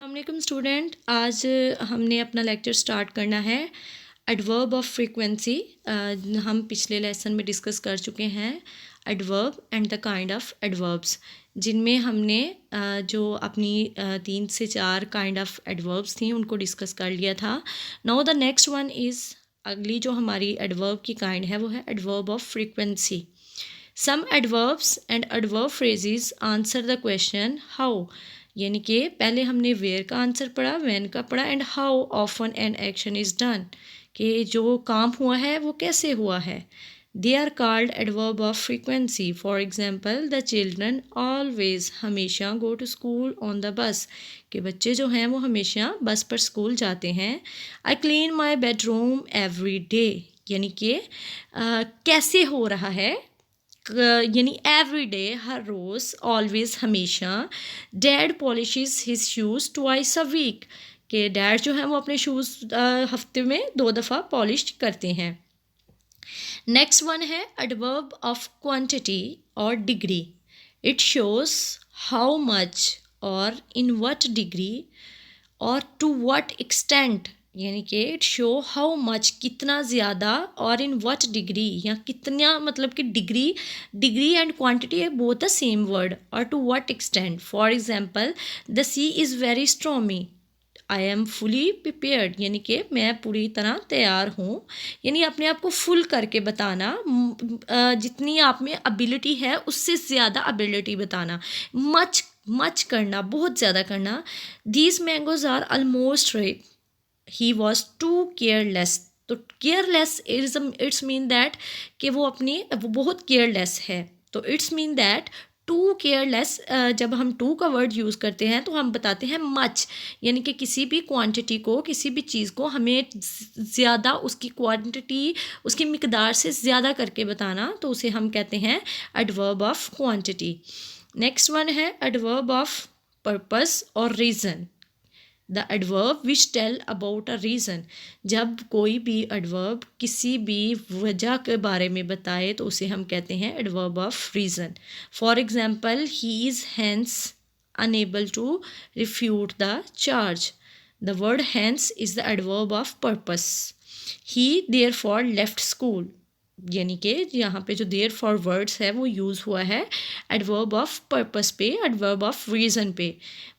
अस्सलाम स्टूडेंट, आज हमने अपना लेक्चर स्टार्ट करना है एडवर्ब ऑफ फ्रीक्वेंसी। हम पिछले लेसन में डिस्कस कर चुके हैं adverb and the kind of adverbs, जिनमें हमने जो अपनी 3 से 4 काइंड ऑफ एडवर्ब्स थी उनको डिस्कस कर लिया था। Now the next one is, अगली जो हमारी एडवर्ब की काइंड है वो है adverb of frequency. Some adverbs and adverb phrases answer the question how, यानी कि पहले हमने वेयर का आंसर पढ़ा, व्हेन का पढ़ा and how often an action is done, कि जो काम हुआ है वो कैसे हुआ है। They are called adverb of frequency. For example the children always, हमेशा, go to school on the bus, कि बच्चे जो हैं वो हमेशा बस पर स्कूल जाते हैं। I clean my bedroom every day, यानी कि कैसे हो रहा है, यानी एवरी डे, हर रोज़, ऑलवेज, हमेशा। Dad polishes his shoes twice a week, कि डैड जो है वो अपने शूज़ हफ्ते में 2 दफ़ा पॉलिश करते हैं। नेक्स्ट वन है एडवर्ब ऑफ क्वांटिटी और degree. It shows how much और इन व्हाट डिग्री और टू व्हाट एक्सटेंट, यानी कि इट शो हाउ मच, कितना ज़्यादा, और इन व्हाट डिग्री, या कितना, मतलब कि डिग्री एंड क्वांटिटी है बोथ द सेम वर्ड, और to what extent. For example the sea is very stormy, I am fully prepared, यानी कि मैं पूरी तरह तैयार हूँ, यानी अपने आप को फुल करके बताना, जितनी आप में एबिलिटी है उससे ज़्यादा एबिलिटी बताना। मच करना, बहुत ज़्यादा करना। These mangoes are almost red, he was too careless, तो केयरलेस इट्स मीन दैट कि वो बहुत केयरलेस है, तो it's mean that too careless. जब हम टू का वर्ड यूज़ करते हैं तो हम बताते हैं मच, यानी कि किसी भी क्वांटिटी को, किसी भी चीज़ को हमें ज़्यादा, उसकी क्वांटिटी, उसकी मिकदार से ज़्यादा करके बताना, तो उसे हम कहते हैं adverb of quantity. Next one है एडवर्ब ऑफ पर्पस और reason. The adverb which tell about a reason, जब कोई भी एडवर्ब किसी भी वजह के बारे में बताए तो उसे हम कहते हैं adverb of reason. For example he is hence unable to refute the charge, the word hence is the adverb of purpose. He therefore left school, यानी कि यहाँ पे जो देयर फॉर वर्ड्स है वो यूज़ हुआ है एडवर्ब ऑफ पर्पस पे, एडवर्ब ऑफ रीज़न पे।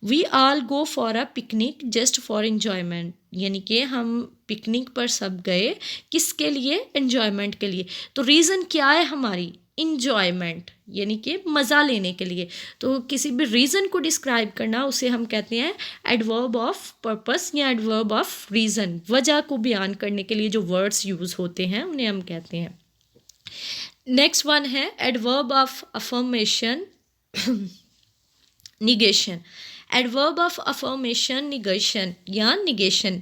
We all go for a picnic just for enjoyment, यानी कि हम पिकनिक पर सब गए, किसके लिए, इन्जॉयमेंट के लिए। तो रीज़न क्या है हमारी, इन्जॉयमेंट, यानी कि मज़ा लेने के लिए। तो किसी भी रीज़न को डिस्क्राइब करना उसे हम कहते हैं एडवर्ब ऑफ पर्पस या एडवर्ब ऑफ रीज़न। वजह को बयान करने के लिए जो वर्ड्स यूज़ होते हैं उन्हें हम कहते हैं। नेक्स्ट वन है adverb of affirmation negation. Adverb of affirmation negation या negation,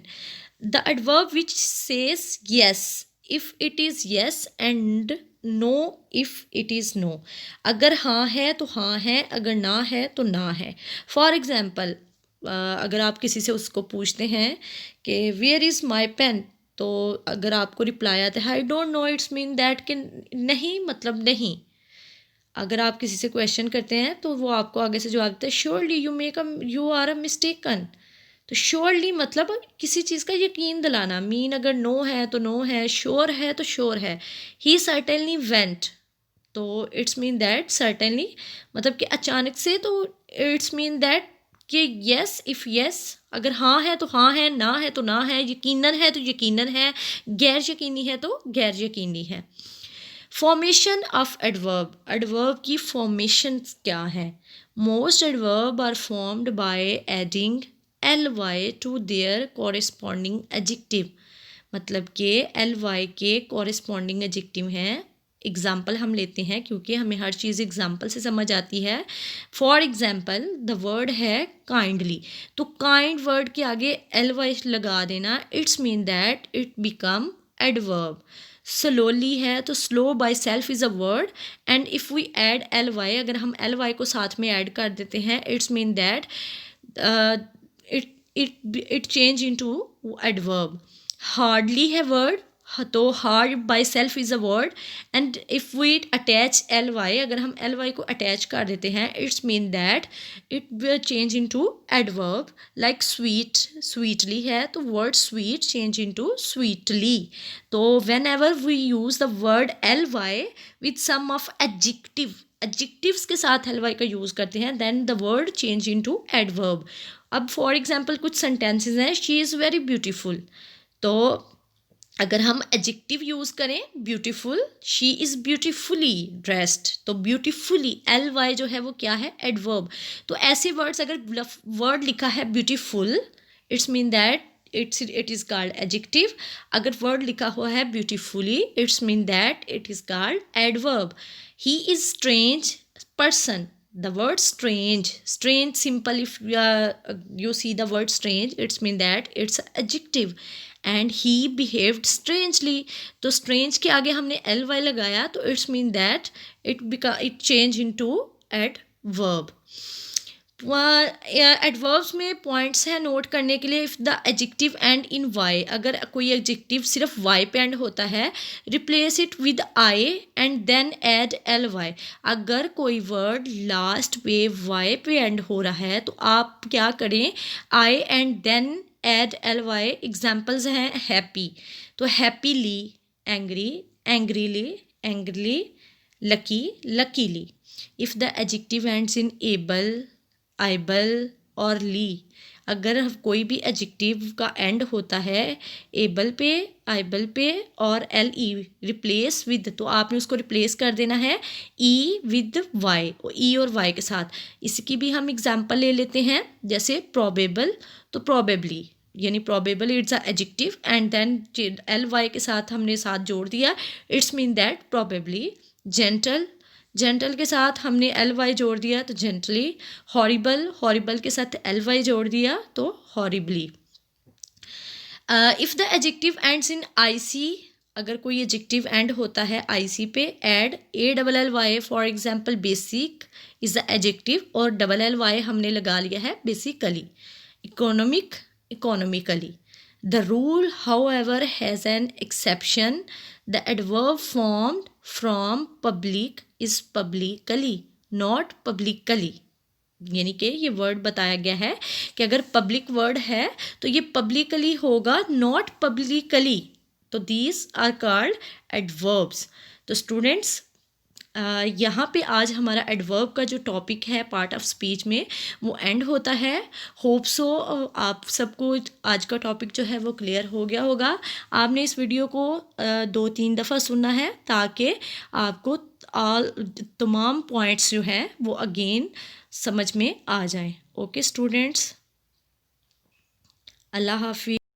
the adverb which says yes if it is yes and no if it is no. अगर हाँ है तो हाँ है, अगर ना है तो ना है। फॉर एग्ज़ाम्पल अगर आप किसी से उसको पूछते हैं कि वेयर इज़ माई पेन, तो अगर आपको रिप्लाई आता है I don't know, it's mean that कि नहीं, मतलब नहीं। अगर आप किसी से क्वेश्चन करते हैं तो वो आपको आगे से जवाब देता है surely you are a mistaken, तो श्योरली मतलब किसी चीज़ का यकीन दिलाना। मीन अगर नो है तो नो है, श्योर है तो श्योर है। ही सर्टेनली वेंट, तो इट्स मीन दैट सर्टेनली मतलब कि अचानक से, तो इट्स मीन दैट कि यस इफ़ यस, अगर हाँ है तो हाँ है, ना है तो ना है, यकीनन है तो यकीनन है, गैर यकीनी है तो गैर यकीनी है। फॉर्मेशन ऑफ एडवर्ब, एडवर्ब की फॉर्मेशन क्या है। Most adverb are formed by adding L Y to their corresponding adjective, मतलब कि एल वाई के कॉरेस्पॉन्डिंग एडजेक्टिव हैं। एग्ज़ाम्पल हम लेते हैं क्योंकि हमें हर चीज़ एग्ज़ाम्पल से समझ आती है। फॉर एग्ज़ाम्पल द वर्ड है काइंडली, तो काइंड वर्ड के आगे एल वाई लगा देना, it's mean that it become adverb. Slowly है तो slow by self is a word, and if we add L Y, अगर हम एल वाई को साथ में ऐड कर देते हैं, it's mean that it change into adverb. Hardly है वर्ड, तो hard by self is a word and if we attach L Y, अगर हम एल वाई को अटैच कर देते हैं it's mean that it will change into adverb. Like sweet, sweetly है तो word sweet change into sweetly. तो whenever we use the word L Y with some of adjectives के साथ L Y का use करते हैं then the word change into adverb. अब for example कुछ सेंटेंसेस हैं, शी इज़ वेरी ब्यूटीफुल, तो अगर हम एडजेक्टिव यूज़ करें beautiful, she is beautifully dressed, तो ब्यूटीफुली एल वाई जो है वो क्या है, एडवर्ब। तो ऐसे वर्ड्स अगर वर्ड लिखा है beautiful it's mean that it is called adjective. अगर वर्ड लिखा हुआ है beautifully it's mean that it is called adverb. He is strange person, the word strange simple, if you see the word strange it's mean that it's adjective and he behaved strangely, तो strange के आगे हमने ly लगाया तो it's mean that it change into adverb। Adverbs में points हैं note करने के लिए। If the adjective end in Y, अगर कोई एडजेक्टिव सिर्फ वाई पे एंड होता है replace it with I and then add L Y. अगर कोई वर्ड लास्ट पे वाई पे एंड हो रहा है तो आप क्या करें, I and then add L Y. Examples हैं हैप्पी, तो happily, angry, angrily, angrily, lucky, luckily. If the adjective ends in able, आइबल और ली, अगर कोई भी एडजेक्टिव का एंड होता है एबल पे, आइबल पे और एल ई रिप्लेस विद, तो आपने उसको रिप्लेस कर देना है ई विद वाई, ई और वाई के साथ। इसकी भी हम एग्जांपल ले लेते हैं, जैसे प्रोबेबल, तो प्रोबेबली यानी probable it's a adjective and then L Y के साथ हमने साथ जोड़ दिया it's mean that probably. Gentle, gentle के साथ हमने एल वाई जोड़ दिया तो जेंटली। हॉरिबल, हॉरिबल के साथ एल वाई जोड़ दिया तो horribly. If the adjective ends in I C, अगर कोई एडजेक्टिव एंड होता है आई सी पे add a double L Y. For example basic is the adjective और डबल एल वाई हमने लगा लिया है basically. Economic, economically. The rule, however, has an exception. The adverb formed from public is publicly, not publicly. यानी कि ये word बताया गया है कि अगर पब्लिक वर्ड है तो ये पब्लिकली होगा, नॉट पब्लिकली। तो दीज आर कॉल्ड एडवर्ब्स। तो स्टूडेंट्स यहाँ पे आज हमारा एडवर्ब का जो टॉपिक है पार्ट ऑफ स्पीच में वो एंड होता है। होप सो आप सबको आज का टॉपिक जो है वो क्लियर हो गया होगा। आपने इस वीडियो को 2-3 दफ़ा सुनना है ताकि आपको तमाम पॉइंट्स जो हैं वो अगेन समझ में आ जाएं। ओके स्टूडेंट्स, अल्लाह हाफिज़।